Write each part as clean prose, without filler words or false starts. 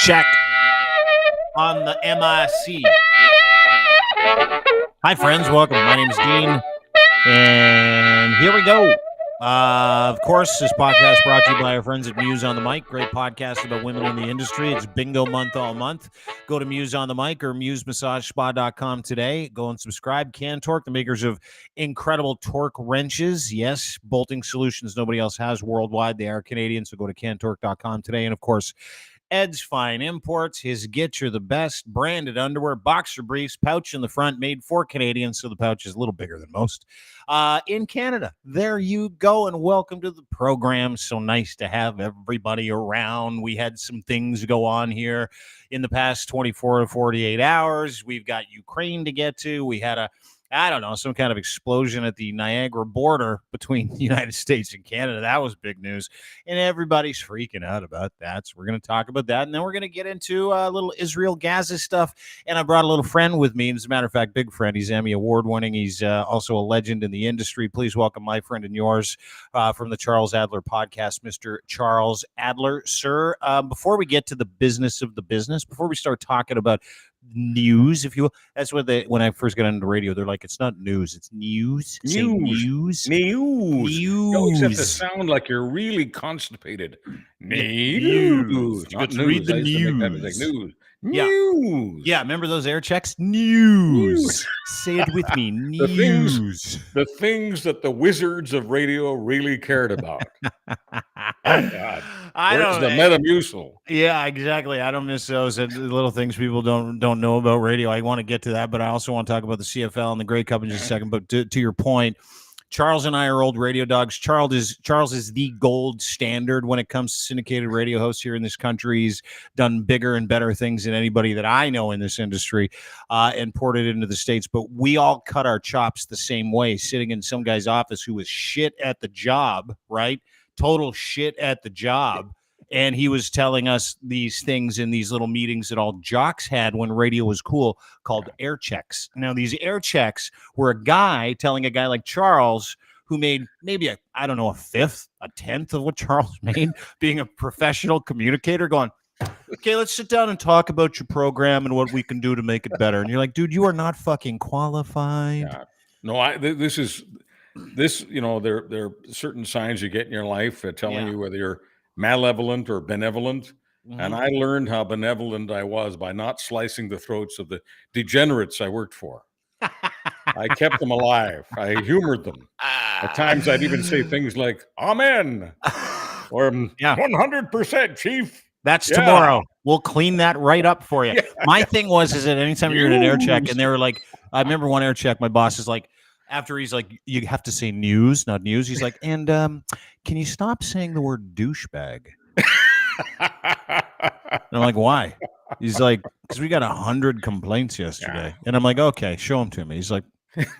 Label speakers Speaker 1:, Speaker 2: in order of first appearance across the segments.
Speaker 1: check on the MIC. Hi, friends. Welcome. My name is Dean, and here we go. Of course, this podcast brought to you by our friends at Muse on the Mic. Great podcast about women in the industry. It's bingo month all month. Go to Muse on the Mic or MuseMassageSpa.com today. Go and subscribe. Cantork, the makers of incredible torque wrenches. Yes, bolting solutions nobody else has worldwide. They are Canadian, so go to Cantork.com today. And, of course, Ed's Fine Imports, his Gitch are the best, branded underwear, boxer briefs, pouch in the front, made for Canadians, so the pouch is a little bigger than most. In Canada, there you go, and welcome to the program. So nice to have everybody around. We had some things go on here in the past 24 to 48 hours. We've got Ukraine to get to. We had some kind of explosion at the Niagara border between the United States and Canada. That was big news, and everybody's freaking out about that. So we're going to talk about that, and then we're going to get into a little Israel-Gaza stuff, and I brought a little friend with me. As a matter of fact, big friend. He's Emmy Award-winning. He's also a legend in the industry. Please welcome my friend and yours from the Charles Adler podcast, Mr. Charles Adler. Sir, before we get to the business of the business, before we start talking about news, if you will. That's what when I first got into radio, they're like, it's not news, it's news.
Speaker 2: News. You always have to sound like you're really constipated. News.
Speaker 1: Not news. Read the news. News. Yeah, remember those air checks? News. Say it with me. News.
Speaker 2: The things that the wizards of radio really cared about. Oh, God. Where's the Metamucil?
Speaker 1: Yeah, exactly. I don't miss those little things people don't know about radio. I want to get to that, but I also want to talk about the CFL and the Grey Cup in just a second. But to your point, Charles and I are old radio dogs. Charles is the gold standard when it comes to syndicated radio hosts here in this country. He's done bigger and better things than anybody that I know in this industry and poured it into the States. But we all cut our chops the same way, sitting in some guy's office who was shit at the job, right? Total shit at the job. And he was telling us these things in these little meetings that all jocks had when radio was cool called air checks. Now, these air checks were a guy telling a guy like Charles who made maybe a fifth, a tenth of what Charles made being a professional communicator going, okay, let's sit down and talk about your program and what we can do to make it better. And you're like, dude, you are not fucking qualified.
Speaker 2: Yeah. No, there are certain signs you get in your life telling you whether you're malevolent or benevolent. Mm-hmm. And I learned how benevolent I was by not slicing the throats of the degenerates I worked for. I kept them alive. I humored them. At times I'd even say things like, amen, or 100%, chief.
Speaker 1: That's tomorrow. We'll clean that right up for you. Yeah. My thing was that anytime you're in an air check and they were like, I remember one air check, my boss is like, after he's like, you have to say news, not news. He's like, and can you stop saying the word douchebag? And I'm like, why? He's like, because we got 100 complaints yesterday. And I'm like, okay, show them to me. He's like,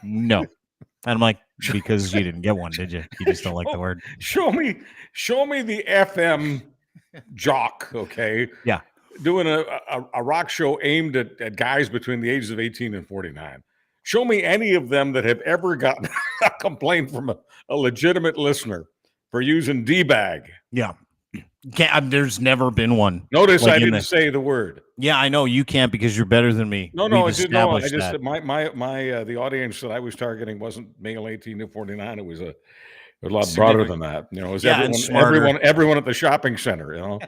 Speaker 1: no. And I'm like, because you didn't get one, did you? You just don't like the word.
Speaker 2: Show me the FM jock, okay?
Speaker 1: Yeah.
Speaker 2: Doing a rock show aimed at guys between the ages of 18 and 49. Show me any of them that have ever gotten a complaint from a legitimate listener for using D-bag.
Speaker 1: Yeah. There's never been one.
Speaker 2: Notice I didn't say the word.
Speaker 1: Yeah, I know you can't because you're better than me.
Speaker 2: The audience that I was targeting wasn't male 18 to 49. It was a lot broader than that. You know, it was everyone at the shopping center, you know.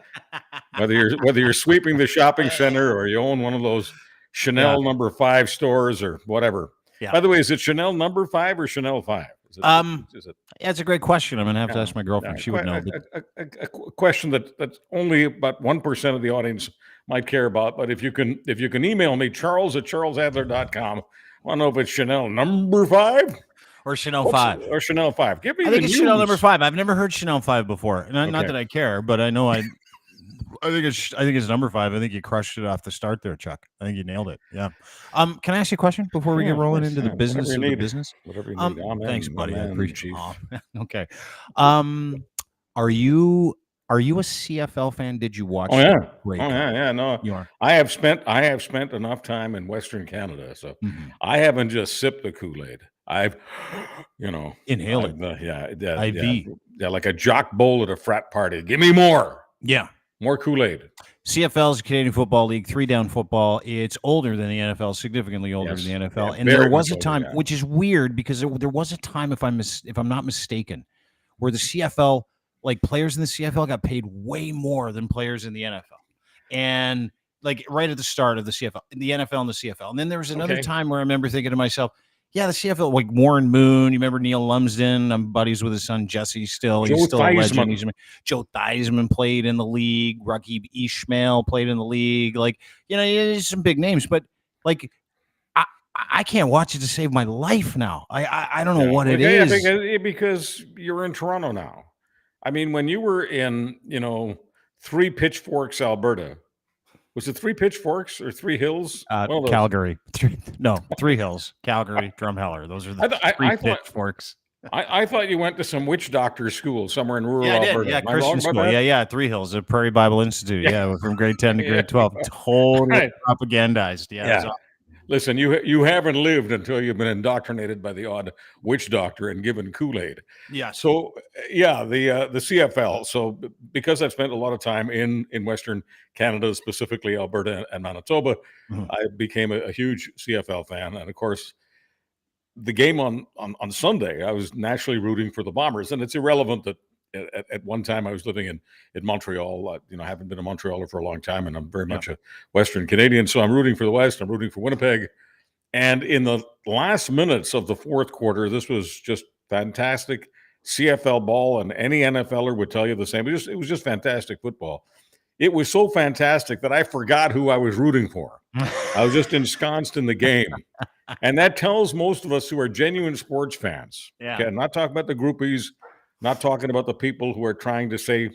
Speaker 2: whether you're sweeping the shopping center or you own one of those Chanel number 5 stores or whatever. Yeah. By the way, is it Chanel number 5 or Chanel 5?
Speaker 1: That's a great question. I'm going to have to ask my girlfriend. She would know.
Speaker 2: A question that only about 1% of the audience might care about. But if you can email me, charles@charlesadler.com. I want to know if it's Chanel number 5
Speaker 1: or Chanel 5.
Speaker 2: Or Chanel 5. Give me
Speaker 1: I think it's Chanel number 5. I've never heard Chanel 5 before. Not that I care, but I know I think it's number 5. I think you crushed it off the start there, Chuck. I think you nailed it. Yeah. Can I ask you a question before we get rolling into the business of the business?
Speaker 2: Whatever you need.
Speaker 1: Thanks, buddy. I appreciate it. Okay. Are you a CFL fan? Did you watch?
Speaker 2: Oh yeah. No, you are. I have spent enough time in Western Canada, so I haven't just sipped the Kool-Aid. I've,
Speaker 1: inhaled it.
Speaker 2: IV. Yeah, like a jock bowl at a frat party. Give me more.
Speaker 1: Yeah.
Speaker 2: More Kool-Aid.
Speaker 1: CFL is the Canadian Football League, 3-down football. It's older than the NFL, significantly older than the NFL.
Speaker 2: Yeah,
Speaker 1: And there
Speaker 2: very
Speaker 1: was
Speaker 2: much
Speaker 1: a time,
Speaker 2: older, yeah.
Speaker 1: which is weird because there was a time, if I'm not mistaken, where the CFL, like players in the CFL got paid way more than players in the NFL. And like right at the start of the CFL, the NFL and the CFL. And then there was another time where I remember thinking to myself, yeah, the CFL, like Warren Moon, you remember Neil Lumsden? I'm buddies with his son Jesse still. He's still a legend. Joe Theismann played in the league. Rakib Ishmael played in the league. Like, there's some big names, but like I can't watch it to save my life now. I don't know what it is.
Speaker 2: Because you're in Toronto now. I mean, when you were in, Three Pitchforks, Alberta, was it Three Pitchforks or Three Hills?
Speaker 1: Calgary. Three Hills. Calgary, Drumheller. Those are the three pitchforks.
Speaker 2: I thought you went to some witch doctor school somewhere in rural Alberta.
Speaker 1: Yeah, Christian school. Yeah, Three Hills, the Prairie Bible Institute. Yeah, from grade 10 to grade 12. Totally propagandized. Yeah.
Speaker 2: Listen, you haven't lived until you've been indoctrinated by the odd witch doctor and given Kool-Aid.
Speaker 1: Yeah.
Speaker 2: So the CFL. So because I've spent a lot of time in Western Canada, specifically Alberta and Manitoba, I became a huge CFL fan. And of course, the game on Sunday, I was naturally rooting for the Bombers. And it's irrelevant that at one time I was living in Montreal. I haven't been a Montrealer for a long time, and I'm very much a Western Canadian. So I'm rooting for the West. I'm rooting for Winnipeg. And in the last minutes of the fourth quarter, this was just fantastic CFL ball, and any NFLer would tell you the same. It was just fantastic football. It was so fantastic that I forgot who I was rooting for. I was just ensconced in the game. And that tells most of us who are genuine sports fans.
Speaker 1: Yeah.
Speaker 2: Okay, I'm not talking about the groupies, not talking about the people who are trying to say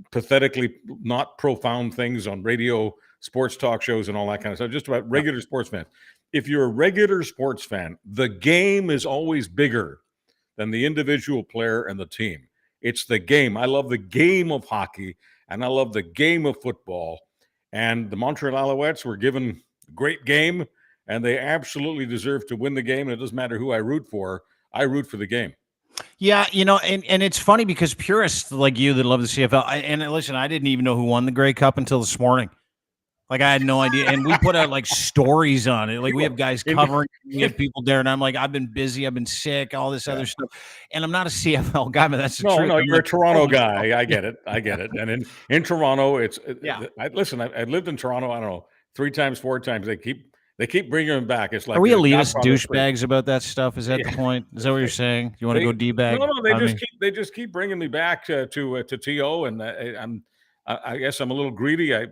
Speaker 2: pathetically not profound things on radio, sports talk shows, and all that kind of stuff, just about regular sports fans. If you're a regular sports fan, the game is always bigger than the individual player and the team. It's the game. I love the game of hockey, and I love the game of football. And the Montreal Alouettes were given a great game, and they absolutely deserve to win the game. And it doesn't matter who I root for. I root for the game.
Speaker 1: Yeah, and it's funny because purists like you that love the CFL, and listen, I didn't even know who won the Grey Cup until this morning. Like, I had no idea. And we put out like stories on it. Like, we have guys covering, we have people there, and I'm like, I've been busy, I've been sick, all this other stuff. And I'm not a CFL guy, but that's the truth.
Speaker 2: No, you're a Toronto guy. I get it. And in Toronto, I lived in Toronto, I don't know, 3 times, 4 times. They keep bringing them back. It's like,
Speaker 1: are we elitist douchebags about that stuff? Is that the point? Is that what you're saying? You want to go D-bag?
Speaker 2: No, they just keep bringing me back to TO, and I guess I'm a little greedy. I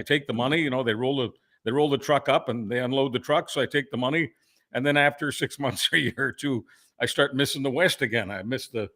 Speaker 2: take the money. They roll the truck up and they unload the truck. So I take the money, and then after 6 months or a year or two, I start missing the West again. I miss the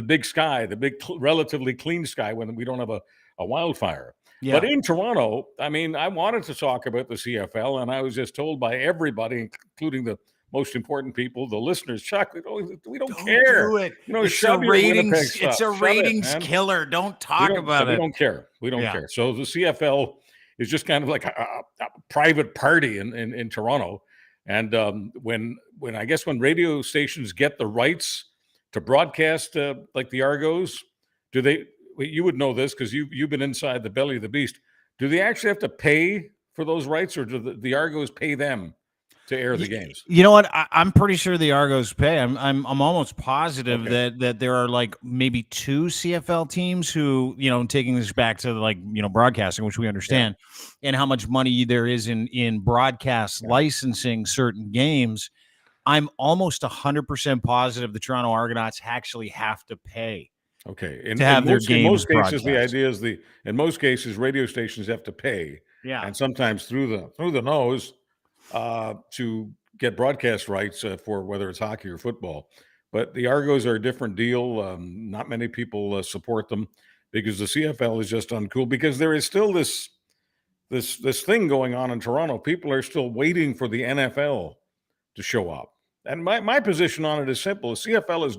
Speaker 2: big sky, the big relatively clean sky when we don't have a wildfire. Yeah. But in Toronto, I mean, I wanted to talk about the CFL, and I was just told by everybody, including the most important people, the listeners, Chuck, we don't care.
Speaker 1: Do it. It's a ratings. It's a ratings killer. Don't talk about it.
Speaker 2: We don't care. We don't care. So the CFL is just kind of like a private party in Toronto. And when radio stations get the rights to broadcast like the Argos, do they? You would know this because you've been inside the belly of the beast. Do they actually have to pay for those rights, or do the Argos pay them to air the games?
Speaker 1: You know what? I'm pretty sure the Argos pay. I'm almost positive that there are like maybe 2 CFL teams who, taking this back to like, broadcasting, which we understand, and how much money there is in broadcast licensing certain games. I'm almost 100% positive the Toronto Argonauts actually have to pay.
Speaker 2: Okay.
Speaker 1: In most cases,
Speaker 2: the idea is in most cases, radio stations have to pay.
Speaker 1: Yeah.
Speaker 2: And sometimes through the nose to get broadcast rights for whether it's hockey or football. But the Argos are a different deal. Not many people support them because the CFL is just uncool, because there is still this thing going on in Toronto. People are still waiting for the NFL to show up. And my position on it is simple. The CFL is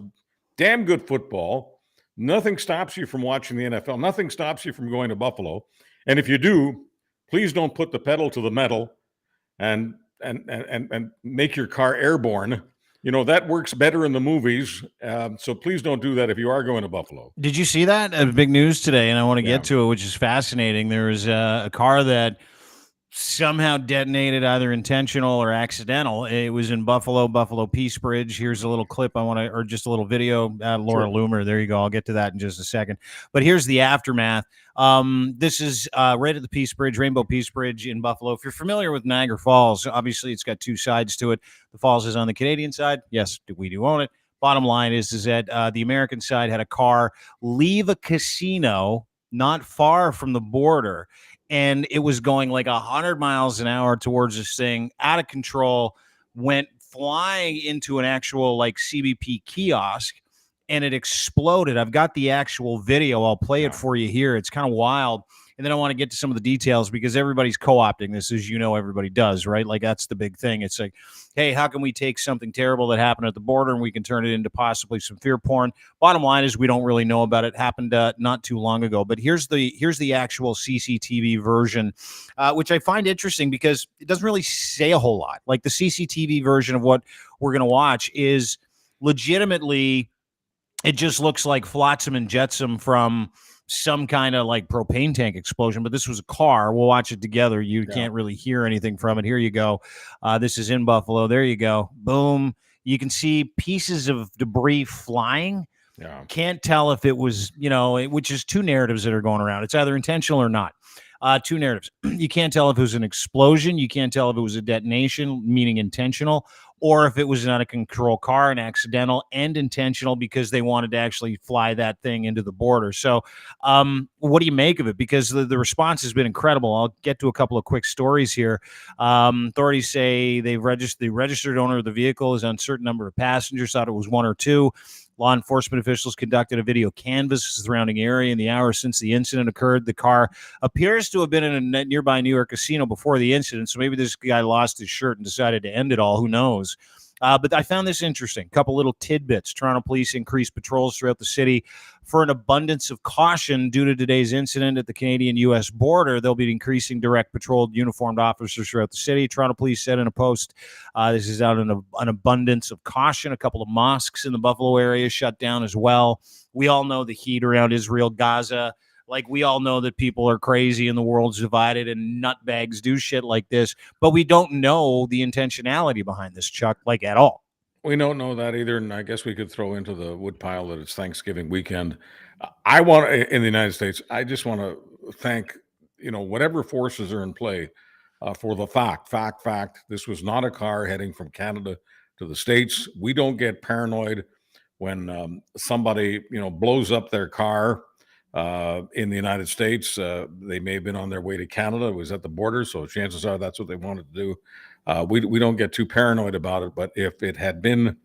Speaker 2: damn good football. Nothing stops you from watching the NFL. Nothing stops you from going to Buffalo. And if you do, please don't put the pedal to the metal and make your car airborne That works better in the movies. So please don't do that if you are going to Buffalo.
Speaker 1: Did you see that? Big news today, and I want to
Speaker 2: Yeah.
Speaker 1: get to it, which is fascinating. There was a car that somehow detonated, either intentional or accidental. It was in Buffalo Peace Bridge. Here's a little clip or just a little video. Laura
Speaker 2: Sure.
Speaker 1: Loomer. There you go. I'll get to that in just a second. But here's the aftermath. This is right at the Peace Bridge, Rainbow Peace Bridge in Buffalo. If you're familiar with Niagara Falls, obviously it's got two sides to it. The falls is on the Canadian side. Yes, we do own it. Bottom line is that the American side had a car leave a casino not far from the border, and it was going like 100 miles an hour towards this thing, out of control, went flying into an actual like CBP kiosk, and it exploded. I've got the actual video. I'll play it for you here. It's kind of wild. And then I want to get to some of the details because everybody's co-opting this, as you know, everybody does, right? Like that's the big thing. It's like, hey, how can we take something terrible that happened at the border and we can turn it into possibly some fear porn? Bottom line is we don't really know about it. It happened not too long ago. But here's the actual CCTV version, which I find interesting because it doesn't really say a whole lot. Like the CCTV version of what we're going to watch is legitimately, it just looks like flotsam and jetsam from some kind of like propane tank explosion, but this was a car. We'll watch it together. You can't really hear anything from it. Here you go. This is in Buffalo. There you go. Boom. You can see pieces of debris flying.
Speaker 2: Yeah.
Speaker 1: Can't tell if it was, which is two narratives that are going around. It's either intentional or not. Two narratives. You can't tell if it was an explosion. You can't tell if it was a detonation, meaning intentional, or if it was an out-of-control car, an accidental and intentional because they wanted to actually fly that thing into the border. So what do you make of it? Because the response has been incredible. I'll get to a couple of quick stories here. Authorities say the registered owner of the vehicle is uncertain number of passengers, thought it was one or two. Law enforcement officials conducted a video canvass of the surrounding area in the hours since the incident occurred. The car appears to have been in a nearby New York casino before the incident, so maybe this guy lost his shirt and decided to end it all. Who knows? But I found this interesting. A couple little tidbits. Toronto police increased patrols throughout the city for an abundance of caution due to today's incident at the Canadian-U.S. border. They'll be increasing direct patrolled uniformed officers throughout the city. Toronto police said in a post, this is out in an abundance of caution. A couple of mosques in the Buffalo area shut down as well. We all know the heat around Israel-Gaza. Like, we all know that people are crazy and the world's divided and nutbags do shit like this, but we don't know the intentionality behind this, Chuck, like at all.
Speaker 2: We don't know that either, and I guess we could throw into the woodpile that it's Thanksgiving weekend. I want in the United States, I just want to thank, whatever forces are in play for the fact, this was not a car heading from Canada to the States. We don't get paranoid when somebody, blows up their car in the United States. They may have been on their way to Canada. It was at the border, so chances are that's what they wanted to do. We don't get too paranoid about it, but if it had been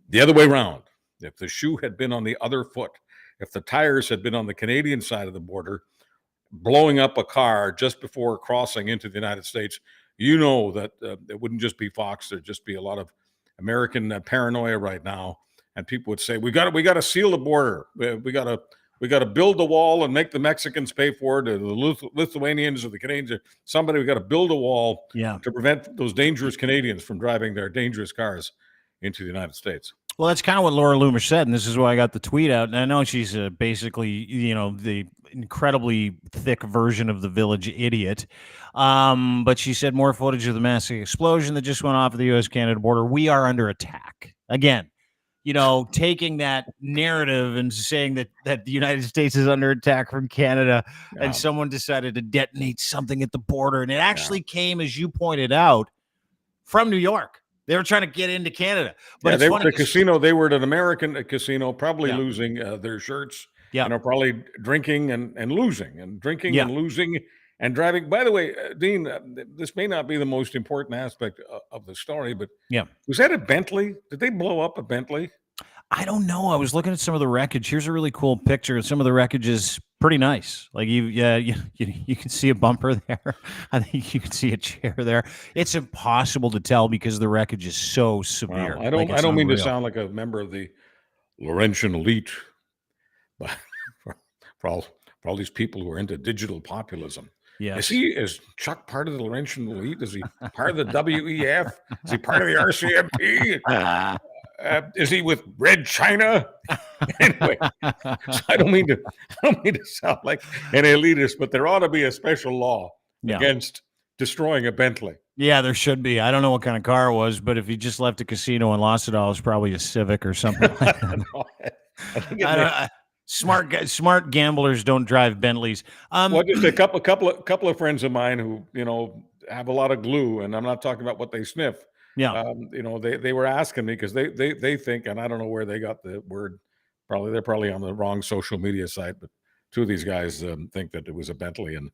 Speaker 2: the other way around, if the shoe had been on the other foot, if the tires had been on the Canadian side of the border, blowing up a car just before crossing into the United States, that it wouldn't just be Fox. There'd just be a lot of American paranoia right now, and people would say, "We got to seal the border. We got to build the wall and make the Mexicans pay for it, or the Lithuanians or the Canadians. Somebody, we got to build a wall to prevent those dangerous Canadians from driving their dangerous cars into the United States."
Speaker 1: Well, that's kind of what Laura Loomer said, and this is why I got the tweet out. And I know she's basically, the incredibly thick version of the Village Idiot. But she said more footage of the massive explosion that just went off of the U.S.-Canada border. We are under attack. Again, taking that narrative and saying that the United States is under attack from Canada, and someone decided to detonate something at the border. And it actually came, as you pointed out, from New York. They were trying to get into Canada. But
Speaker 2: they were at a casino. They were at an American casino, probably losing their shirts.
Speaker 1: Yeah.
Speaker 2: Probably drinking and losing and drinking and losing and driving. By the way, Dean, this may not be the most important aspect of the story, but was that a Bentley? Did they blow up a Bentley?
Speaker 1: I don't know. I was looking at some of the wreckage. Here's a really cool picture. Some of the wreckage is pretty nice. Like you can see a bumper there. I think you can see a chair there. It's impossible to tell because the wreckage is so severe.
Speaker 2: Well, I don't mean to sound like a member of the Laurentian elite, but for all these people who are into digital populism.
Speaker 1: Yes.
Speaker 2: Is Chuck part of the Laurentian elite? Is he part of the WEF? Is he part of the RCMP? Is he with Red China? Anyway, so I don't mean to sound like an elitist, but there ought to be a special law against destroying a Bentley.
Speaker 1: Yeah, there should be. I don't know what kind of car it was, but if you just left a casino and lost it all, it's probably a Civic or something like that.
Speaker 2: No, I think
Speaker 1: smart gamblers don't drive Bentleys.
Speaker 2: Well, just a couple of friends of mine who have a lot of glue, and I'm not talking about what they sniff.
Speaker 1: Yeah.
Speaker 2: They were asking me because they think, and I don't know where they got the word. They're probably on the wrong social media site, but two of these guys think that it was a Bentley, and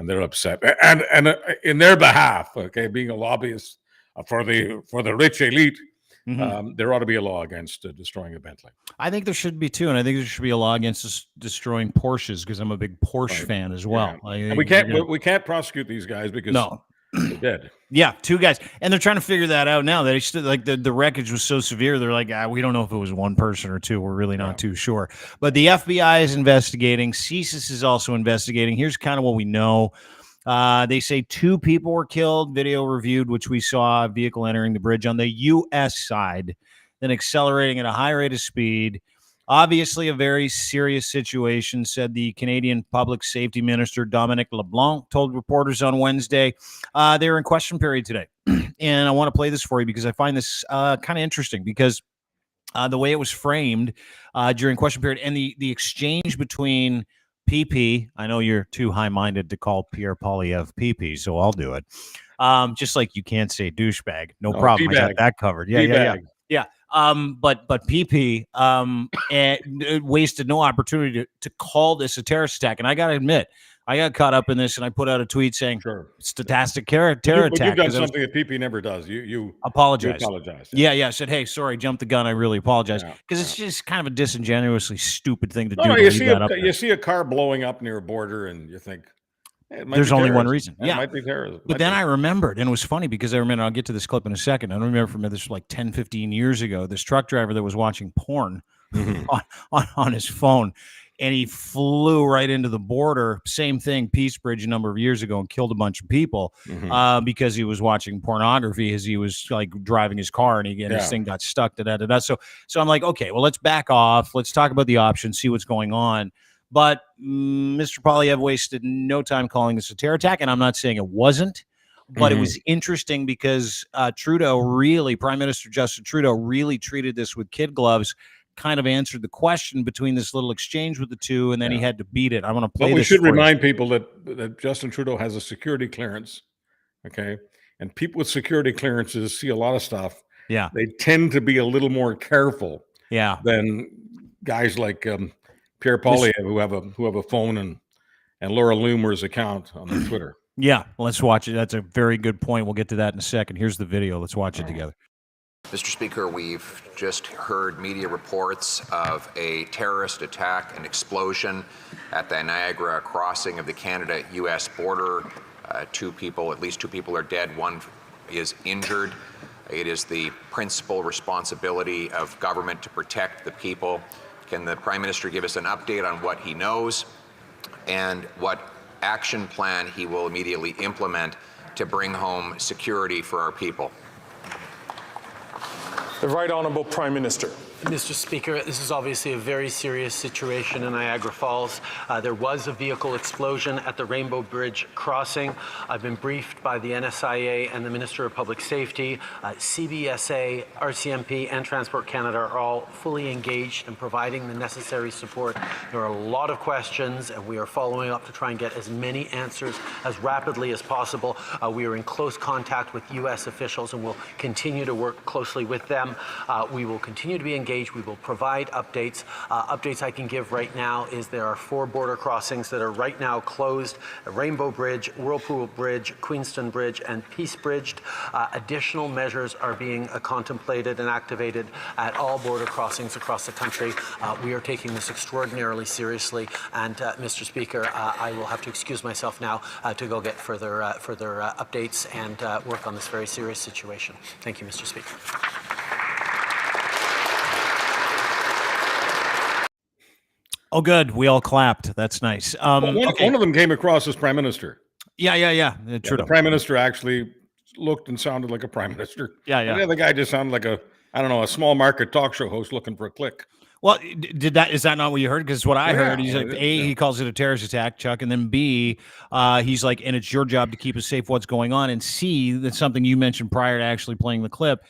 Speaker 2: they're upset. And in their behalf, okay, being a lobbyist for the rich elite. There ought to be a law against destroying a Bentley.
Speaker 1: I think there should be too, and I think there should be a law against destroying Porsches because I'm a big Porsche fan as well.
Speaker 2: Yeah. And we can't prosecute these guys because they're dead.
Speaker 1: Yeah, two guys, and they're trying to figure that out now. They still, like the wreckage was so severe. They're like, we don't know if it was one person or two. We're really not too sure. But the FBI is investigating. CSIS is also investigating. Here's kind of what we know. They say 2 people were killed, video reviewed, which we saw a vehicle entering the bridge on the U.S. side, then accelerating at a high rate of speed. Obviously, a very serious situation, said the Canadian Public Safety Minister Dominic LeBlanc told reporters on Wednesday. They were in question period today. And I want to play this for you because I find this kind of interesting because the way it was framed during question period and the exchange between PP. I know you're too high-minded to call Pierre Poilievre PP, so I'll do it. Just like you can't say douchebag. No problem. I got that covered. Yeah. But PP wasted no opportunity to call this a terrorist attack. And I got to admit, I got caught up in this, and I put out a tweet saying, "Stochastic terror attack."
Speaker 2: You've done something that PP never does. You
Speaker 1: apologize.
Speaker 2: You apologize.
Speaker 1: Yeah. I said, "Hey, sorry, jumped the gun. I really apologize," because it's just kind of a disingenuously stupid thing to do.
Speaker 2: No, you see a car blowing up near a border, and you think
Speaker 1: there's only one reason.
Speaker 2: It might be terrorism.
Speaker 1: But then I remembered, and it was funny because I remember. I'll get to this clip in a second. I don't remember from this like 10, 15 years ago. This truck driver that was watching porn on his phone. And he flew right into the border. Same thing, Peace Bridge a number of years ago, and killed a bunch of people because he was watching pornography as he was like driving his car, and his thing got stuck. So I'm like, okay, well, let's back off. Let's talk about the options, see what's going on. But Mr. Poilievre wasted no time calling this a terror attack, and I'm not saying it wasn't. But it was interesting because Prime Minister Justin Trudeau really treated this with kid gloves. Kind of answered the question between this little exchange with the two, and then he had to beat it. I'm going to play this.
Speaker 2: But we should remind people that Justin Trudeau has a security clearance, okay? And people with security clearances see a lot of stuff.
Speaker 1: Yeah.
Speaker 2: They tend to be a little more careful than guys like Pierre Poilievre who have a phone and Laura Loomer's account on their Twitter.
Speaker 1: Yeah, let's watch it. That's a very good point. We'll get to that in a second. Here's the video. Let's watch it together.
Speaker 3: Mr. Speaker, we've just heard media reports of a terrorist attack, an explosion at the Niagara crossing of the Canada-U.S. border. At least two people are dead. One is injured. It is the principal responsibility of government to protect the people. Can the Prime Minister give us an update on what he knows and what action plan he will immediately implement to bring home security for our people?
Speaker 4: The Right Honourable Prime Minister.
Speaker 5: Mr. Speaker, this is obviously a very serious situation in Niagara Falls. There was a vehicle explosion at the Rainbow Bridge crossing. I've been briefed by the NSIA and the Minister of Public Safety. CBSA, RCMP, and Transport Canada are all fully engaged in providing the necessary support. There are a lot of questions, and we are following up to try and get as many answers as rapidly as possible. We are in close contact with U.S. officials, and will continue to work closely with them. We will continue to be engaged. We will provide updates. Updates I can give right now is there are 4 border crossings that are right now closed: Rainbow Bridge, Whirlpool Bridge, Queenston Bridge, and Peace Bridge. Additional measures are being contemplated and activated at all border crossings across the country. We are taking this extraordinarily seriously, and Mr. Speaker, I will have to excuse myself now to go get further updates and work on this very serious situation. Thank you, Mr. Speaker.
Speaker 1: Oh, good. We all clapped. That's nice.
Speaker 2: One of them came across as Prime Minister.
Speaker 1: Yeah.
Speaker 2: The Prime Minister actually looked and sounded like a Prime Minister.
Speaker 1: Yeah.
Speaker 2: And the other guy just sounded like a I don't know, a small market talk show host looking for a click.
Speaker 1: Well, is that not what you heard? Because what I heard, he's like, A,
Speaker 2: yeah.
Speaker 1: he calls it a terrorist attack, Chuck, and then B, he's like, and it's your job to keep us safe. What's going on? And C, that's something you mentioned prior to actually playing the clip.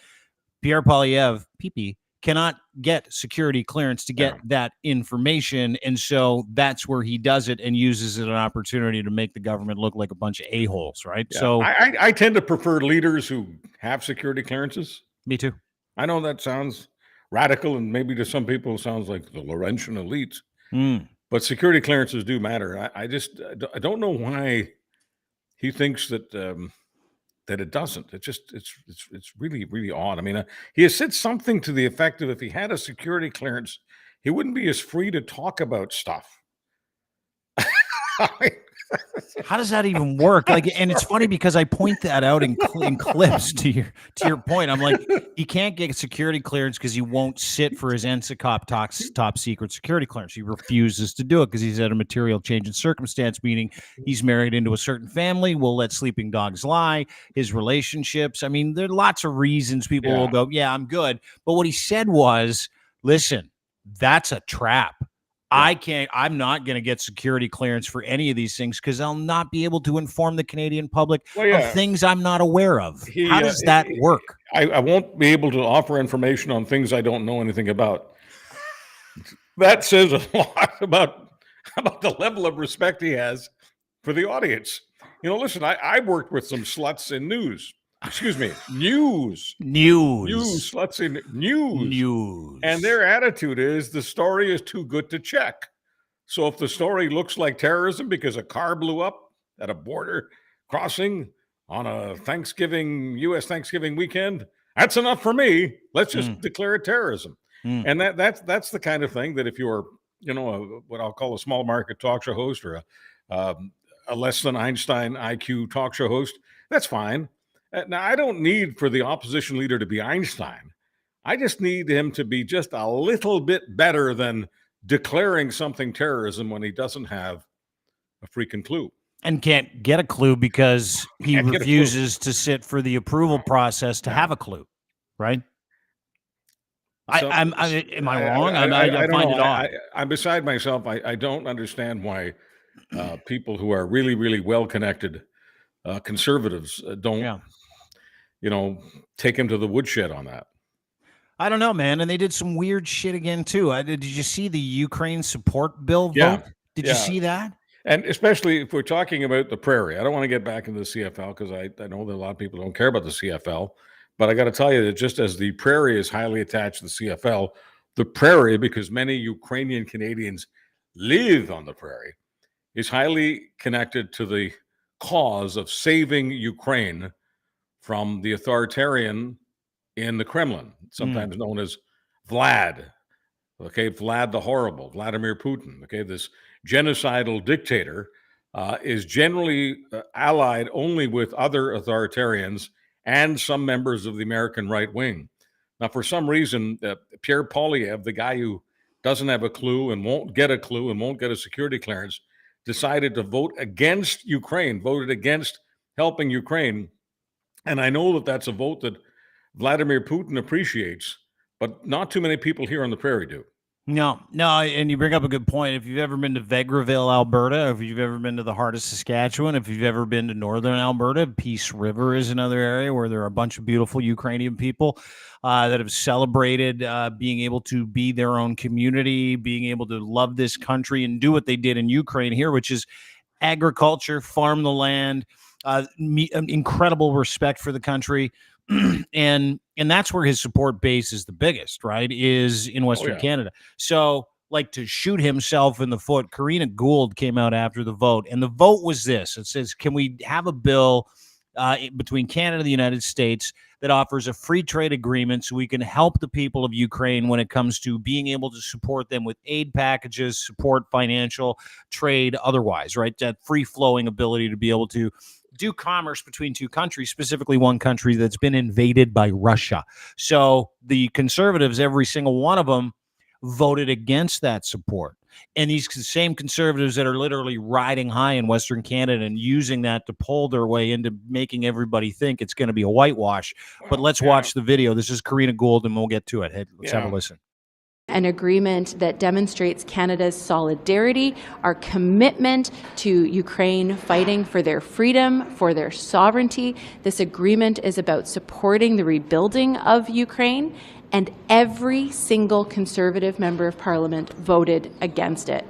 Speaker 1: Pierre Poilievre, PP, cannot get security clearance to get that information, and so that's where he does it and uses it as an opportunity to make the government look like a bunch of a-holes, right?
Speaker 2: Yeah.
Speaker 1: So
Speaker 2: I tend to prefer leaders who have security clearances.
Speaker 1: Me too.
Speaker 2: I know that sounds radical, and maybe to some people it sounds like the Laurentian elite, but security clearances do matter. I don't know why he thinks that that it doesn't. It's really, really odd. I mean, he has said something to the effect of if he had a security clearance, he wouldn't be as free to talk about stuff.
Speaker 1: How does that even work? Like, and it's funny because I point that out in clips to your point. I'm like, he can't get security clearance because he won't sit for his NSICOP top secret security clearance. He refuses to do it because he's at a material change in circumstance, meaning he's married into a certain family. We'll let sleeping dogs lie. His relationships. I mean, there are lots of reasons people will go, yeah, I'm good. But what he said was, listen, that's a trap. I'm not going to get security clearance for any of these things because I'll not be able to inform the Canadian public of things I'm not aware of. How does that work?
Speaker 2: I won't be able to offer information on things I don't know anything about. That says a lot about the level of respect he has for the audience. You know, listen, I worked with some sluts in news. Excuse me, news. Sluts in news. And their attitude is the story is too good to check. So if the story looks like terrorism because a car blew up at a border crossing on a U.S. Thanksgiving weekend, that's enough for me. Let's just declare it terrorism. And that's the kind of thing that if you're, what I'll call a small market talk show host or a less than Einstein IQ talk show host, that's fine. Now, I don't need for the opposition leader to be Einstein. I just need him to be just a little bit better than declaring something terrorism when he doesn't have a freaking clue.
Speaker 1: And can't get a clue because he refuses to sit for the approval process to have a clue, right? So, am I wrong? I find it odd.
Speaker 2: I'm beside myself. I don't understand why people who are really, really well-connected conservatives don't take him to the woodshed on that.
Speaker 1: I don't know, man. And they did some weird shit again, too. Did you see the Ukraine support bill vote? Did you see that?
Speaker 2: And especially if we're talking about the prairie. I don't want to get back into the CFL because I know that a lot of people don't care about the CFL. But I got to tell you that just as the prairie is highly attached to the CFL, the prairie, because many Ukrainian Canadians live on the prairie, is highly connected to the cause of saving Ukraine from the authoritarian in the Kremlin, sometimes known as Vlad. Okay, Vlad the Horrible, Vladimir Putin. Okay, this genocidal dictator is generally allied only with other authoritarians and some members of the American right wing. Now, for some reason, Pierre Poilievre, the guy who doesn't have a clue and won't get a clue and won't get a security clearance, decided to vote against Ukraine, voted against helping Ukraine. And I know that that's a vote that Vladimir Putin appreciates, but not too many people here on the prairie do.
Speaker 1: No, and you bring up a good point. If you've ever been to Vegreville, Alberta, if you've ever been to the heart of Saskatchewan, if you've ever been to northern Alberta, Peace River is another area where there are a bunch of beautiful Ukrainian people that have celebrated being able to be their own community, being able to love this country and do what they did in Ukraine here, which is agriculture, farm the land, incredible respect for the country. and that's where his support base is the biggest, right? Is in Western Canada. So, like, to shoot himself in the foot, Karina Gould came out after the vote, and the vote was this. It says, can we have a bill between Canada and the United States that offers a free trade agreement so we can help the people of Ukraine when it comes to being able to support them with aid packages, support financial, trade, otherwise, right? That free-flowing ability to be able to do commerce between two countries, specifically one country that's been invaded by Russia. So the conservatives, every single one of them, voted against that support. And these same conservatives that are literally riding high in Western Canada and using that to pull their way into making everybody think it's going to be a whitewash. But let's watch the video. This is Karina Gould, and we'll get to it. Hey, let's have a listen.
Speaker 6: An agreement that demonstrates Canada's solidarity, our commitment to Ukraine fighting for their freedom, for their sovereignty. This agreement is about supporting the rebuilding of Ukraine, and every single Conservative member of Parliament voted against it.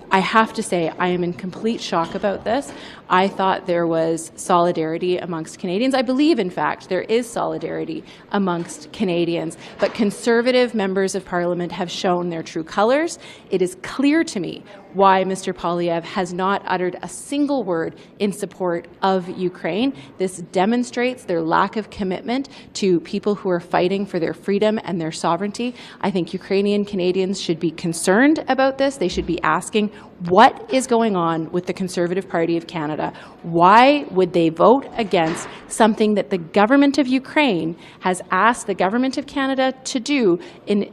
Speaker 6: I have to say, I am in complete shock about this. I thought there was solidarity amongst Canadians. I believe, in fact, there is solidarity amongst Canadians. But Conservative members of Parliament have shown their true colours. It is clear to me why Mr. Poilievre has not uttered a single word in support of Ukraine. This demonstrates their lack of commitment to people who are fighting for their freedom and their sovereignty. I think Ukrainian Canadians should be concerned about this. They should be asking, what is going on with the Conservative Party of Canada? Why would they vote against something that the government of Ukraine has asked the government of Canada to do in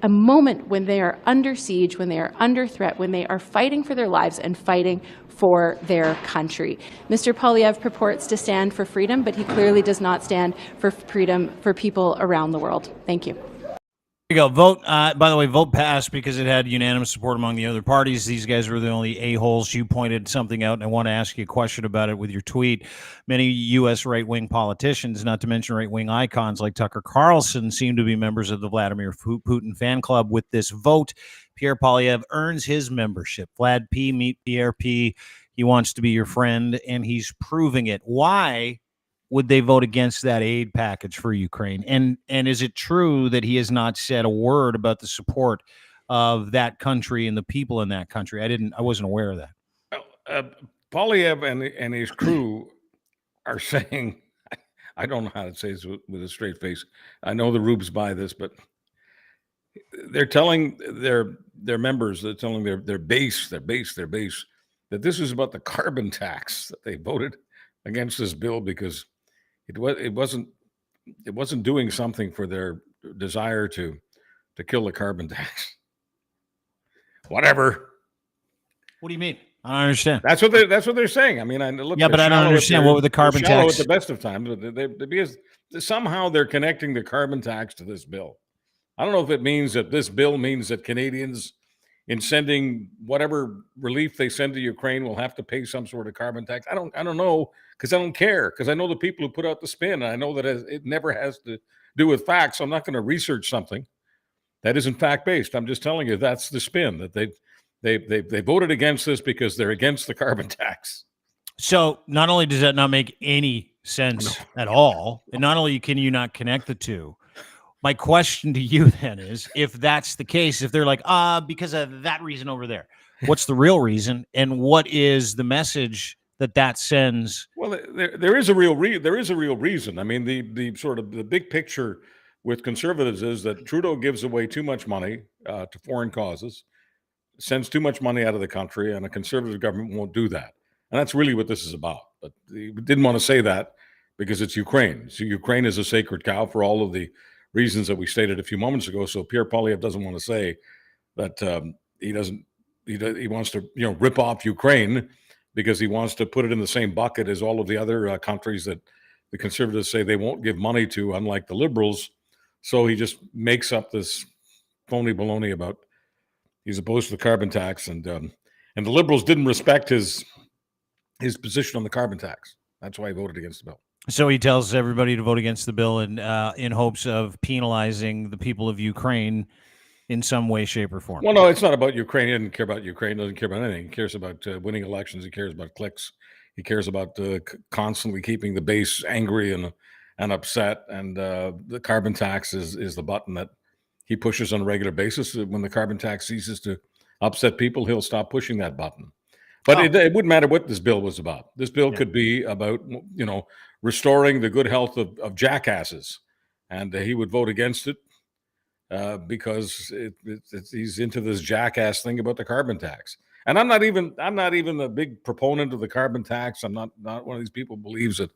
Speaker 6: a moment when they are under siege, when they are under threat, when they are fighting for their lives and fighting for their country? Mr. Poilievre purports to stand for freedom, but he clearly does not stand for freedom for people around the world. Thank you.
Speaker 1: There you go. Vote. By the way, vote passed because it had unanimous support among the other parties. These guys were the only a-holes. You pointed something out, and I want to ask you a question about it with your tweet. Many U.S. right-wing politicians, not to mention right-wing icons like Tucker Carlson, seem to be members of the Vladimir Putin fan club. With this vote, Pierre Poilievre earns his membership. Vlad P, meet Pierre P. He wants to be your friend, and he's proving it. Why would they vote against that aid package for Ukraine? And is it true that he has not said a word about the support of that country and the people in that country? I wasn't aware of that.
Speaker 2: Poilievre and his crew are saying, I don't know how to say this with a straight face. I know the Rubes buy this, but they're telling their members, they're telling their base, that this is about the carbon tax, that they voted against this bill because it wasn't doing something for their desire to kill the carbon tax. Whatever.
Speaker 1: What do you mean? I don't understand.
Speaker 2: That's what they're saying. I mean,
Speaker 1: but I don't understand. What would the carbon tax?
Speaker 2: At the best of times, because somehow they're connecting the carbon tax to this bill. I don't know if it means that this bill means that Canadians, in sending whatever relief they send to Ukraine, will have to pay some sort of carbon tax. I don't know, because I don't care, because I know the people who put out the spin, and I know that it never has to do with facts. So I'm not going to research something that isn't fact-based. I'm just telling you that's the spin, that they voted against this because they're against the carbon tax.
Speaker 1: So not only does that not make any sense at all, and not only can you not connect the two, my question to you then is, if that's the case, if they're like, because of that reason over there, what's the real reason, and what is the message that sends?
Speaker 2: Well, there is a real reason. I mean, the sort of the big picture with Conservatives is that Trudeau gives away too much money to foreign causes, sends too much money out of the country, and a Conservative government won't do that. And that's really what this is about. But he didn't want to say that because it's Ukraine. So Ukraine is a sacred cow for all of the reasons that we stated a few moments ago. So Pierre Poilievre doesn't want to say that he wants to rip off Ukraine because he wants to put it in the same bucket as all of the other countries that the Conservatives say they won't give money to, unlike the Liberals. So he just makes up this phony baloney about he's opposed to the carbon tax, and the Liberals didn't respect his position on the carbon tax. That's why he voted against the bill.
Speaker 1: So he tells everybody to vote against the bill in hopes of penalizing the people of Ukraine in some way, shape, or form.
Speaker 2: Well, no, it's not about Ukraine. He doesn't care about Ukraine. Doesn't care about anything. He cares about winning elections. He cares about clicks. He cares about constantly keeping the base angry and upset. And the carbon tax is the button that he pushes on a regular basis. When the carbon tax ceases to upset people, he'll stop pushing that button. But it wouldn't matter what this bill was about. This bill could be about, restoring the good health of jackasses. And he would vote against it because he's into this jackass thing about the carbon tax. And I'm not even a big proponent of the carbon tax. I'm not one of these people who believes that,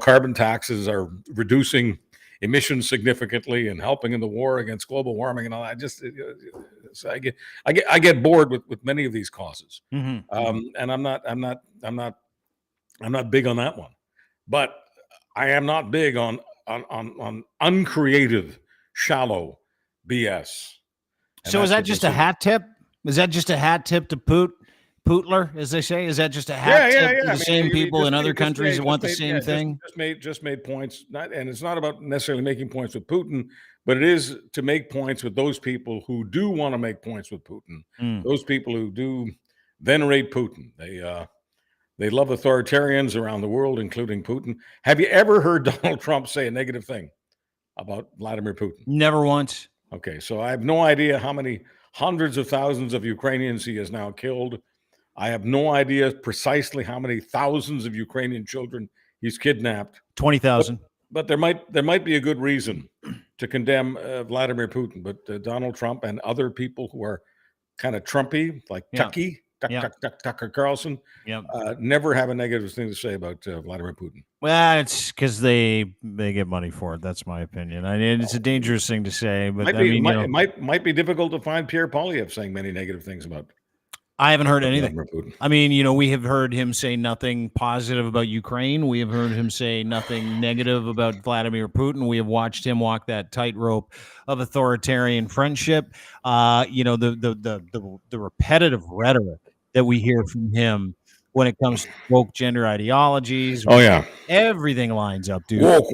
Speaker 2: carbon taxes are reducing emissions significantly and helping in the war against global warming and all that. I get bored with many of these causes, and I'm not big on that one. But I am not big on uncreative, shallow BS. And
Speaker 1: so is that just a hat tip? Is that just a hat tip to Pootler, as they say? Is that just a hat tip to the same people in other countries that want the same thing?
Speaker 2: Just made points, and it's not about necessarily making points with Putin, but it is to make points with those people who do want to make points with Putin. Those people who do venerate Putin. They love authoritarians around the world, including Putin. Have you ever heard Donald Trump say a negative thing about Vladimir Putin?
Speaker 1: Never once.
Speaker 2: Okay, so I have no idea how many hundreds of thousands of Ukrainians he has now killed. I have no idea precisely how many thousands of Ukrainian children he's kidnapped.
Speaker 1: 20,000.
Speaker 2: But there might be a good reason to condemn Vladimir Putin. But Donald Trump and other people who are kind of Trumpy, like Tucker Carlson, never have a negative thing to say about Vladimir Putin.
Speaker 1: Well, it's because they get money for it. That's my opinion. I mean, it's a dangerous thing to say, but
Speaker 2: it might be difficult to find Pierre Poilievre saying many negative things about.
Speaker 1: I haven't heard anything. I mean, we have heard him say nothing positive about Ukraine. We have heard him say nothing negative about Vladimir Putin. We have watched him walk that tightrope of authoritarian friendship. The repetitive rhetoric that we hear from him when it comes to woke gender ideologies.
Speaker 2: Oh yeah,
Speaker 1: everything lines up, dude.
Speaker 2: Woke.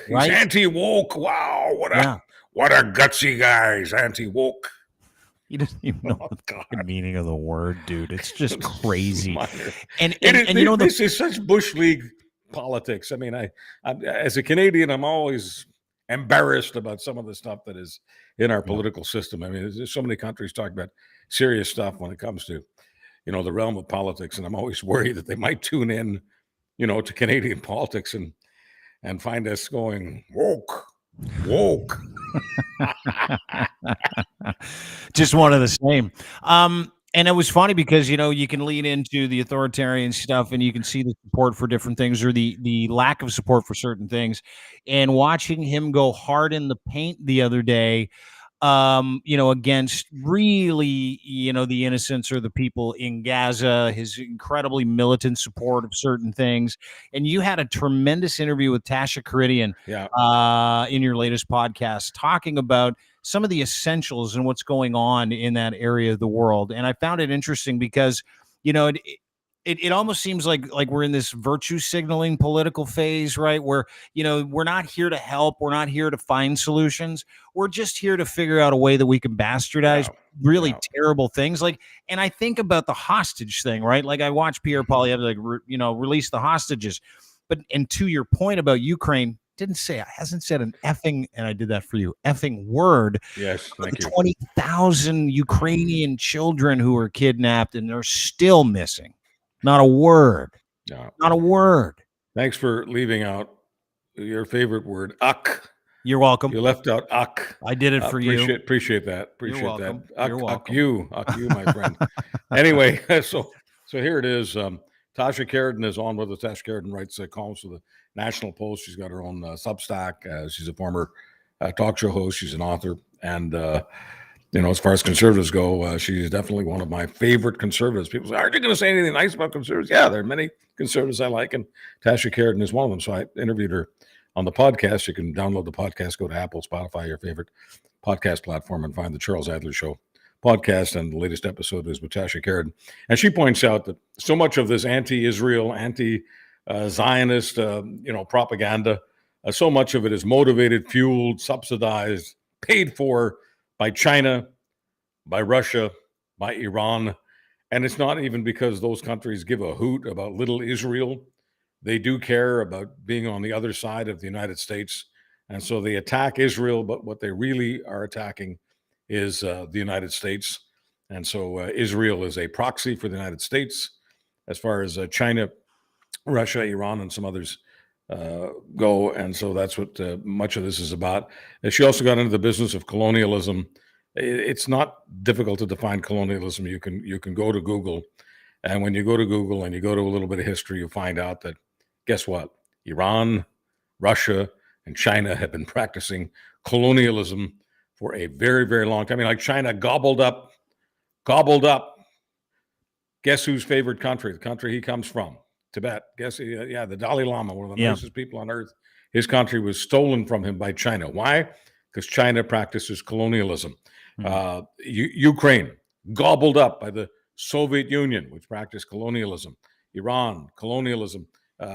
Speaker 2: Right? He's anti-woke. Wow, what a gutsy guy. He's anti-woke.
Speaker 1: He doesn't even know the meaning of the word, dude. It's just crazy. And
Speaker 2: this is such Bush League politics. I mean, I as a Canadian, I'm always embarrassed about some of the stuff that is in our political system. I mean, there's so many countries talking about serious stuff when it comes to, the realm of politics, and I'm always worried that they might tune in, to Canadian politics and find us going woke.
Speaker 1: Just one of the same. And it was funny because you can lean into the authoritarian stuff and you can see the support for different things or the lack of support for certain things. And watching him go hard in the paint the other day, against really, the innocents or the people in Gaza, his incredibly militant support of certain things. And you had a tremendous interview with Tasha Karidian in your latest podcast talking about some of the essentials and what's going on in that area of the world. And I found it interesting because, it almost seems like we're in this virtue signaling political phase, right? Where, we're not here to help. We're not here to find solutions. We're just here to figure out a way that we can bastardize really terrible things. And I think about the hostage thing, right? Like I watched Pierre Poilievre, release the hostages. And to your point about Ukraine, hasn't said an effing, and I did that for you, effing word.
Speaker 2: Yes, thank you.
Speaker 1: 20,000 Ukrainian children who were kidnapped and are still missing. Not a word.
Speaker 2: No.
Speaker 1: Not a word.
Speaker 2: Thanks for leaving out your favorite word, uck.
Speaker 1: You're welcome.
Speaker 2: You left out uck.
Speaker 1: I did it for you.
Speaker 2: Appreciate that. Appreciate
Speaker 1: You're
Speaker 2: that.
Speaker 1: welcome. You're welcome.
Speaker 2: Uck you, my friend. Anyway, so here it is. Tasha Karidian is on with us. Tasha Karidian writes columns for the National Post. She's got her own Substack. She's a former talk show host. She's an author. And, as far as conservatives go, she's definitely one of my favorite conservatives. People say, aren't you going to say anything nice about conservatives? Yeah, there are many conservatives I like, and Tasha Karidian is one of them. So I interviewed her on the podcast. You can download the podcast, go to Apple, Spotify, your favorite podcast platform, and find the Charles Adler Show podcast. And the latest episode is with Tasha Karidian. And she points out that so much of this anti-Israel, anti-Zionist, propaganda, so much of it is motivated, fueled, subsidized, paid for by China, by Russia, by Iran. And it's not even because those countries give a hoot about little Israel. They do care about being on the other side of the United States. And so they attack Israel, but what they really are attacking is the United States. And so Israel is a proxy for the United States as far as China, Russia, Iran, and some others go. And so that's what much of this is about. And she also got into the business of colonialism. It's not difficult to define colonialism. You can go to Google, and when you go to Google and you go to a little bit of history, you find out that, guess what? Iran, Russia, and China have been practicing colonialism for a very, very long time. I mean, like China gobbled up. Guess whose favorite country? The country he comes from, Tibet. Guess, the Dalai Lama, one of the nicest people on earth. His country was stolen from him by China. Why? Because China practices colonialism. Ukraine, gobbled up by the Soviet Union, which practiced colonialism. Iran, colonialism,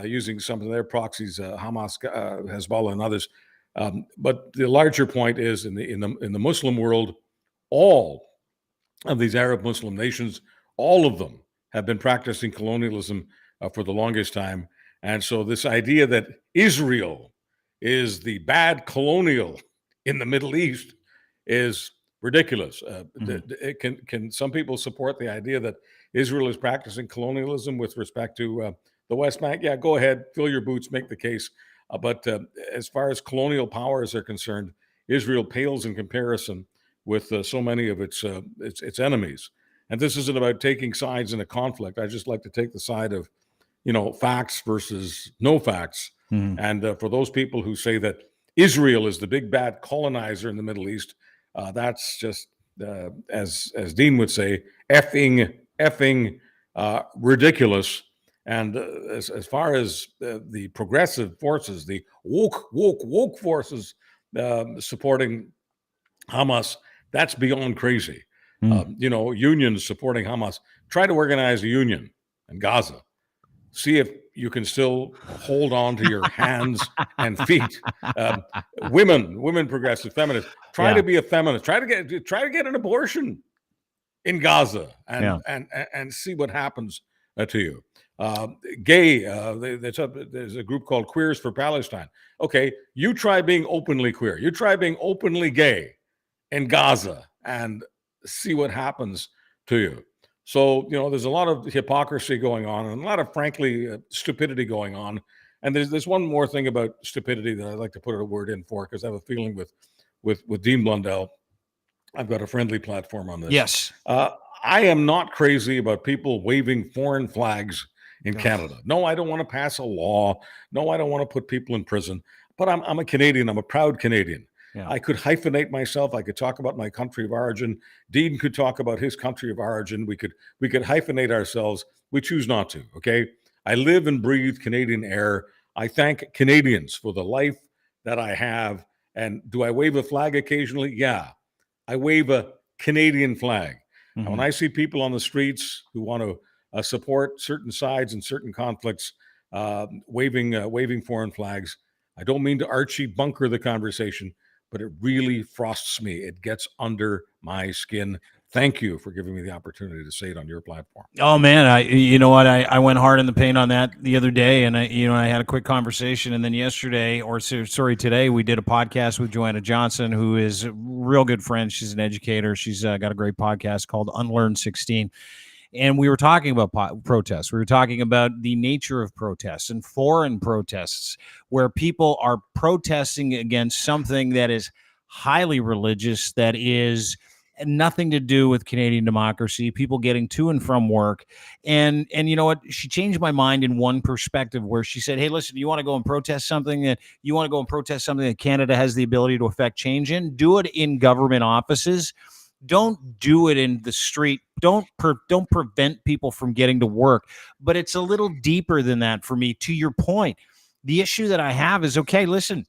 Speaker 2: using some of their proxies, Hamas, Hezbollah, and others. But the larger point is, in the Muslim world, all of these Arab Muslim nations, all of them have been practicing colonialism for the longest time. And so this idea that Israel is the bad colonial in the Middle East is ridiculous. Can some people support the idea that Israel is practicing colonialism with respect to the West Bank? Yeah, go ahead, fill your boots, make the case. But as far as colonial powers are concerned, Israel pales in comparison with so many of its enemies. And this isn't about taking sides in a conflict. I just like to take the side of, facts versus no facts. And for those people who say that Israel is the big bad colonizer in the Middle East, that's just, as Dean would say, effing ridiculous. And as far as the progressive forces, the woke forces supporting Hamas, that's beyond crazy. Unions supporting Hamas. Try to organize a union in Gaza. See if you can still hold on to your hands and feet. Women, progressive feminists, try to be a feminist. Try to get an abortion in Gaza and see what happens to you. Gay, there's a group called Queers for Palestine. Okay, you try being openly queer. You try being openly gay in Gaza and see what happens to you. So, there's a lot of hypocrisy going on and a lot of, frankly, stupidity going on. And there's one more thing about stupidity that I'd like to put a word in for, because I have a feeling with Dean Blundell, I've got a friendly platform on this.
Speaker 1: Yes.
Speaker 2: I am not crazy about people waving foreign flags in Canada. No, I don't want to pass a law. No, I don't want to put people in prison. But I'm a Canadian. I'm a proud Canadian. Yeah. I could hyphenate myself. I could talk about my country of origin. Dean could talk about his country of origin. We could hyphenate ourselves. We choose not to, okay? I live and breathe Canadian air. I thank Canadians for the life that I have. And do I wave a flag occasionally? Yeah. I wave a Canadian flag. And when I see people on the streets who want to support certain sides in certain conflicts, waving foreign flags, I don't mean to Archie bunker the conversation, but it really frosts me. It gets under my skin. Thank you for giving me the opportunity to say it on your platform.
Speaker 1: Oh man, I went hard in the paint on that the other day, and I had a quick conversation, and then today we did a podcast with Joanna Johnson, who is a real good friend. She's an educator. She's got a great podcast called Unlearn 16. And we were talking about protests. We were talking about the nature of protests and foreign protests, where people are protesting against something that is highly religious, that is nothing to do with Canadian democracy, people getting to and from work. And you know what? She changed my mind in one perspective, where she said, hey, listen, you want to go and protest something that Canada has the ability to affect change in? Do it in government offices. Don't do it in the street. Don't prevent people from getting to work. But it's a little deeper than that for me. To your point, the issue that I have is, okay, listen,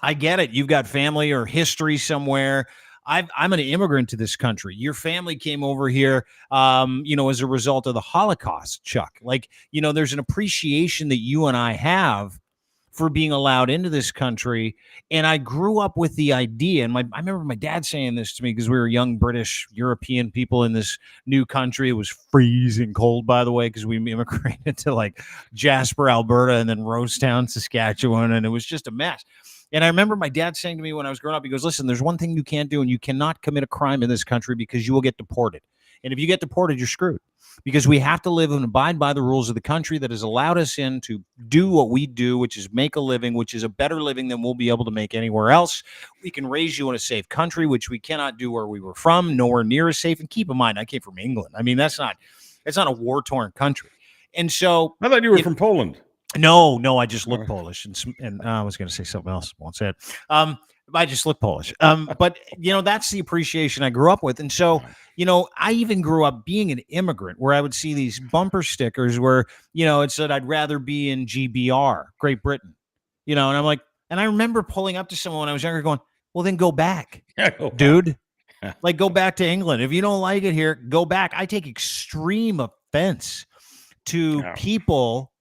Speaker 1: I get it. You've got family or history somewhere. I'm an immigrant to this country. Your family came over here, as a result of the Holocaust, Chuck. There's an appreciation that you and I have for being allowed into this country. And I grew up with the idea, and I remember my dad saying this to me, because we were young British European people in this new country. It was freezing cold, by the way, because we immigrated to Jasper, Alberta, and then Rosetown, Saskatchewan, and it was just a mess. And I remember my dad saying to me when I was growing up, he goes, listen, there's one thing you can't do, and you cannot commit a crime in this country, because you will get deported. And if you get deported, you're screwed, because we have to live and abide by the rules of the country that has allowed us in to do what we do, which is make a living, which is a better living than we'll be able to make anywhere else. We can raise you in a safe country, which we cannot do where we were from, nowhere near as safe. And keep in mind, I came from England. I mean, it's not a war-torn country. And so
Speaker 2: I thought you were from Poland.
Speaker 1: No, I just look Polish, and I was going to say something else. Won't say it. I just look Polish. But that's the appreciation I grew up with, and so I even grew up being an immigrant, where I would see these bumper stickers where it said I'd rather be in GBR, Great Britain, and I'm like, and I remember pulling up to someone when I was younger, going, "Well, then go back, dude." Like, go back to England. If you don't like it here, go back. I take extreme offense to people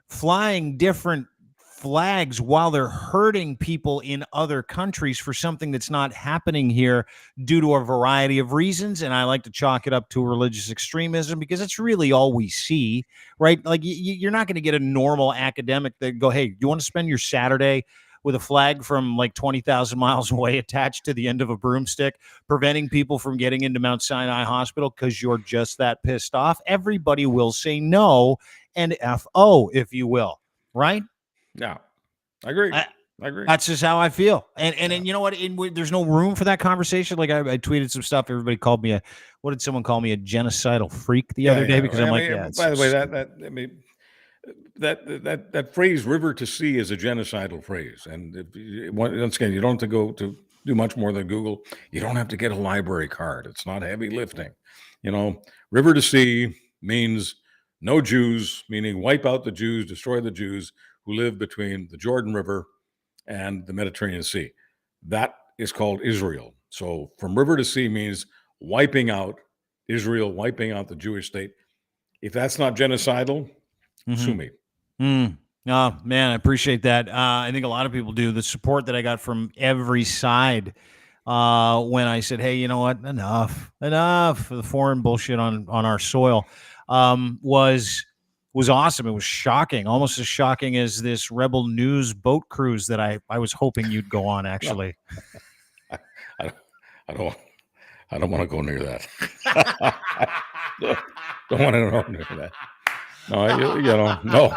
Speaker 1: flying different flags while they're hurting people in other countries for something that's not happening here due to a variety of reasons. And I like to chalk it up to religious extremism because it's really all we see, right? Like, you're not going to get a normal academic that go, hey, do you want to spend your Saturday with a flag from like 20,000 miles away attached to the end of a broomstick, preventing people from getting into Mount Sinai Hospital because you're just that pissed off? Everybody will say no and F-O, if you will, right?
Speaker 2: Yeah, I agree. I agree.
Speaker 1: That's just how I feel. And you know what? There's no room for that conversation. Like, I tweeted some stuff. Everybody called me what did someone call me? A genocidal freak the other day because I'm like,
Speaker 2: by the way, that phrase "river to sea" is a genocidal phrase, and once again, you don't have to go to do much more than Google. You don't have to get a library card. It's not heavy lifting. River to sea means no Jews, meaning wipe out the Jews, destroy the Jews who live between the Jordan River and the Mediterranean Sea. That is called Israel. So from river to sea means wiping out Israel, wiping out the Jewish state. If that's not genocidal, sue me.
Speaker 1: Oh, man, I appreciate that. I think a lot of people do. The support that I got from every side when I said, hey, you know what? Enough of the foreign bullshit on our soil was awesome. It was shocking, almost as shocking as this Rebel News boat cruise that I was hoping you'd go on, actually.
Speaker 2: I don't want to go near that. Don't want to go near that. No,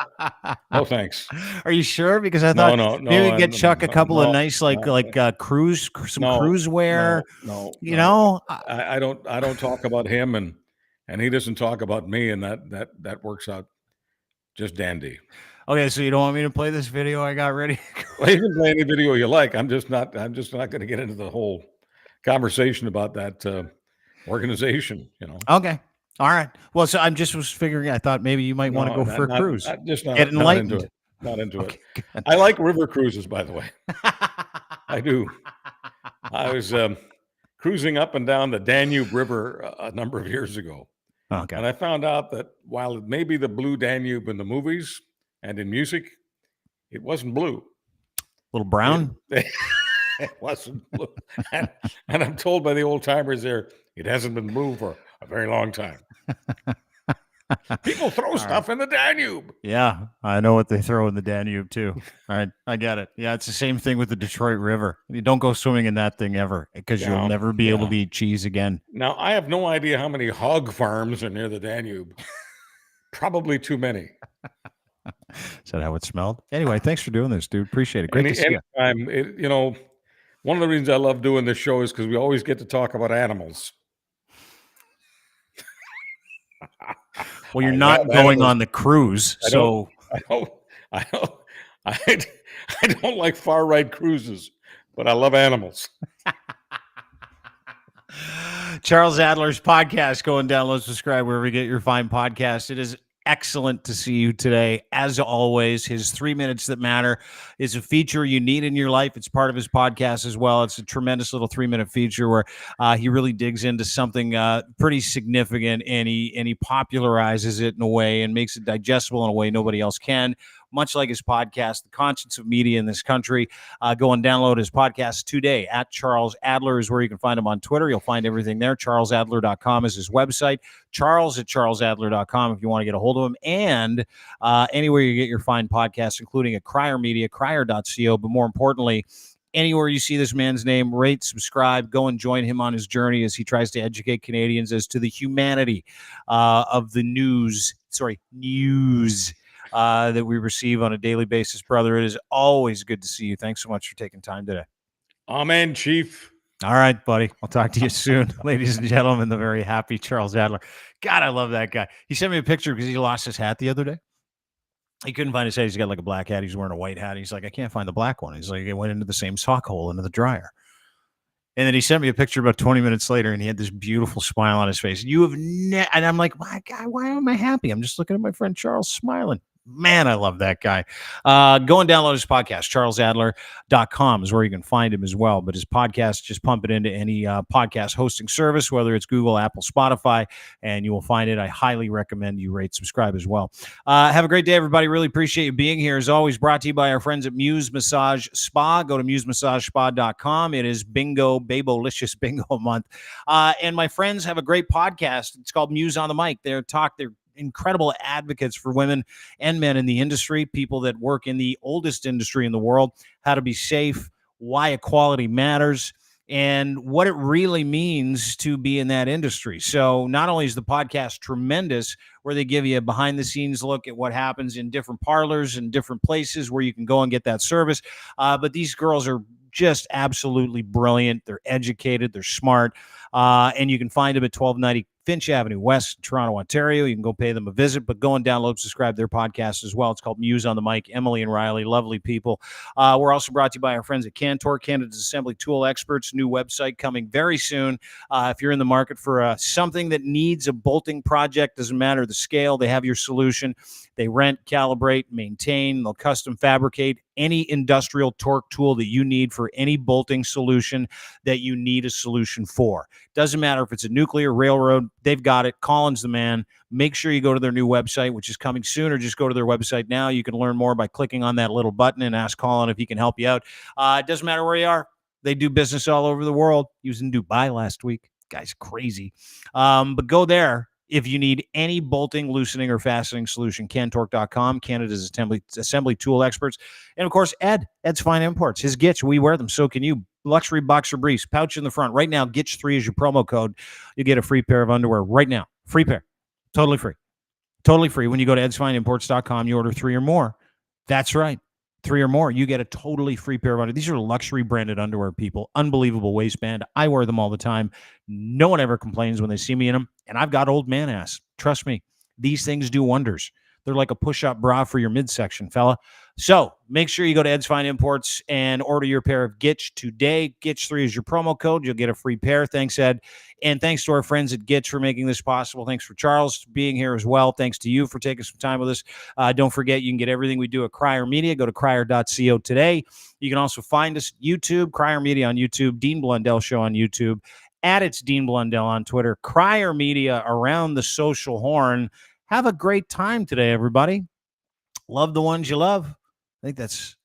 Speaker 2: thanks.
Speaker 1: Are you sure? Because I thought maybe we get Chuck a couple of nice cruise wear.
Speaker 2: I don't talk about him, and he doesn't talk about me, and that works out just dandy.
Speaker 1: Okay, so you don't want me to play this video I got ready?
Speaker 2: Well, you can play any video you like. I'm just not going to get into the whole conversation about that organization.
Speaker 1: Okay. All right. Well, so I'm just was figuring. I thought maybe you might want to go for a cruise. Get enlightened.
Speaker 2: Not into it. I like river cruises, by the way. I do. I was cruising up and down the Danube River a number of years ago, and I found out that while it may be the blue Danube in the movies and in music, it wasn't blue.
Speaker 1: A little brown.
Speaker 2: It wasn't blue, and I'm told by the old timers there, it hasn't been blue for a very long time. People throw stuff in the Danube.
Speaker 1: Yeah, I know what they throw in the Danube too. All right, I get it. Yeah, it's the same thing with the Detroit River. You don't go swimming in that thing ever because you'll never be able to eat cheese again.
Speaker 2: Now, I have no idea how many hog farms are near the Danube. Probably too many.
Speaker 1: Is that how it smelled? Anyway, thanks for doing this, dude. Appreciate it. Great to see
Speaker 2: you. One of the reasons I love doing this show is because we always get to talk about animals.
Speaker 1: Well, you're not going on the cruise, so
Speaker 2: I don't like far right cruises, but I love animals.
Speaker 1: Charles Adler's podcast. Go and download, subscribe wherever you get your fine podcast. It is excellent to see you today. As always, his 3 minutes that matter is a feature you need in your life. It's part of his podcast as well. It's a tremendous little 3-minute feature where he really digs into something pretty significant, and he popularizes it in a way and makes it digestible in a way nobody else can. Much like his podcast, The Conscience of Media in This Country. Go and download his podcast today. At Charles Adler is where you can find him on Twitter. You'll find everything there. CharlesAdler.com is his website. Charles@CharlesAdler.com if you want to get a hold of him. And anywhere you get your fine podcasts, including at Crier Media, crier.co. But more importantly, anywhere you see this man's name, rate, subscribe, go and join him on his journey as he tries to educate Canadians as to the humanity of the news that we receive on a daily basis. Brother, it is always good to see you. Thanks so much for taking time today.
Speaker 2: Amen, Chief.
Speaker 1: All right, buddy. I'll talk to you soon. Ladies and gentlemen, the very happy Charles Adler. God, I love that guy. He sent me a picture because he lost his hat the other day. He couldn't find his hat. He's got like a black hat. He's wearing a white hat. He's like, I can't find the black one. He's like, it went into the same sock hole into the dryer. And then he sent me a picture about 20 minutes later, and he had this beautiful smile on his face. And I'm like, my God, why am I happy? I'm just looking at my friend Charles smiling. Man, I love that guy. Go and download his podcast. CharlesAdler.com is where you can find him as well. But his podcast, just pump it into any podcast hosting service, whether it's Google, Apple, Spotify, and you will find it. I highly recommend you rate, subscribe as well. Have a great day, everybody. Really appreciate you being here. As always, brought to you by our friends at Muse Massage Spa. Go to MuseMassageSpa.com. It is Babolicious Bingo month. And my friends have a great podcast. It's called Muse on the Mic. They're incredible advocates for women and men in the industry, people that work in the oldest industry in the world, how to be safe, why equality matters, and what it really means to be in that industry. So not only is the podcast tremendous, where they give you a behind the scenes look at what happens in different parlors and different places where you can go and get that service, but these girls are just absolutely brilliant. They're educated, they're smart, and you can find them at 1290 Finch Avenue West, Toronto, Ontario. You can go pay them a visit, but go and download, subscribe to their podcast as well. It's called Muse on the Mic. Emily and Riley, lovely people. We're also brought to you by our friends at Cantor, Canada's Assembly Tool Experts. New website coming very soon. If you're in the market for something that needs a bolting project, doesn't matter the scale, they have your solution. They rent, calibrate, maintain, they'll custom fabricate any industrial torque tool that you need for any bolting solution that you need a solution for. Doesn't matter if it's a nuclear, railroad, they've got it. Colin's the man. Make sure you go to their new website, which is coming soon, or just go to their website now. You can learn more by clicking on that little button and ask Colin if he can help you out. It doesn't matter where you are. They do business all over the world. He was in Dubai last week. Guy's crazy. But go there. If you need any bolting, loosening, or fastening solution, Cantork.com, Canada's assembly tool experts. And, of course, Ed's Fine Imports. His Gitch, we wear them. So can you. Luxury boxer briefs, pouch in the front. Right now, Gitch3 is your promo code. You get a free pair of underwear right now. Free pair. Totally free. Totally free. When you go to edsfineimports.com, you order 3 or more. That's right. 3 or more, you get a totally free pair of underwear. These are luxury branded underwear, people. Unbelievable waistband. I wear them all the time. No one ever complains when they see me in them. And I've got old man ass. Trust me. These things do wonders. They're like a push-up bra for your midsection, fella. So make sure you go to Ed's Fine Imports and order your pair of Gitch today. Gitch3 is your promo code. You'll get a free pair. Thanks, Ed. And thanks to our friends at Gitch for making this possible. Thanks for Charles being here as well. Thanks to you for taking some time with us. Don't forget, you can get everything we do at Crier Media. Go to crier.co today. You can also find us YouTube, Crier Media on YouTube, Dean Blundell Show on YouTube, at It's Dean Blundell on Twitter, Crier Media around the social horn. Have a great time today, everybody. Love the ones you love. I guess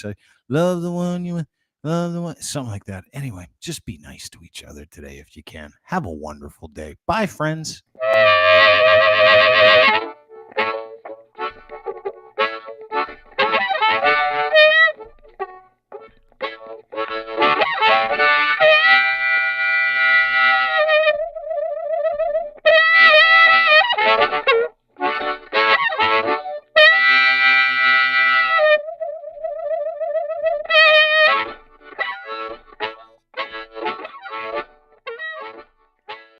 Speaker 1: I love the one you love the one, something like that. Anyway, just be nice to each other today if you can. Have a wonderful day. Bye, friends.